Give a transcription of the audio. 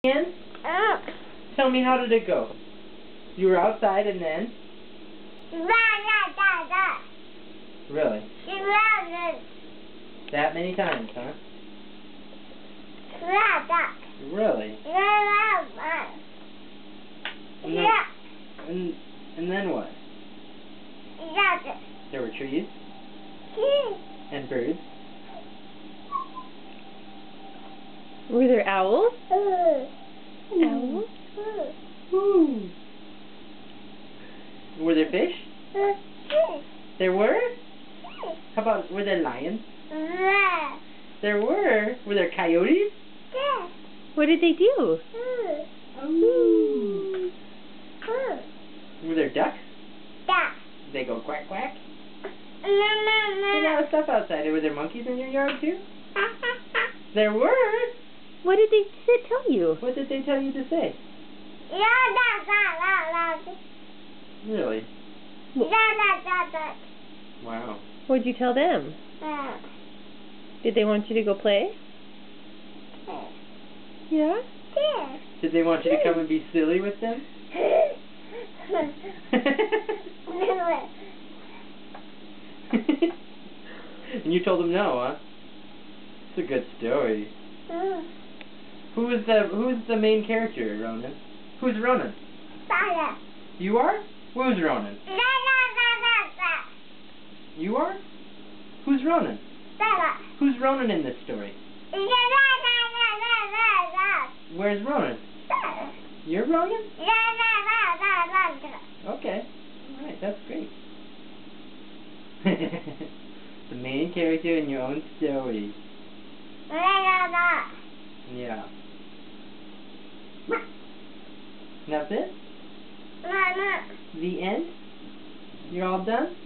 And tell me, how did it go? You were outside and then? Really? That many times, huh? Really? And then what? There were trees? And birds? Were there owls? Owls? Ooh. Were there fish? There were? How about, were there lions? There were. Were there coyotes? What did they do? Ooh. Were there ducks? Did they go quack quack? There's a lot of stuff outside. Were there monkeys in your yard too? There were. What did they tell you? What did they tell you to say? Really? Wow. What did you tell them? Did they want you to go play? Yeah? Did they want you to come and be silly with them? And you told them no, huh? It's a good story. Who's the main character, Ronan? Who's Ronan? You are? Who's Ronan? You are? Who's Ronan? Who's Ronan in this story? Where's Ronan? You're Ronan? Okay. Alright, that's great. The main character in your own story. Yeah. That's it? The end? You're all done?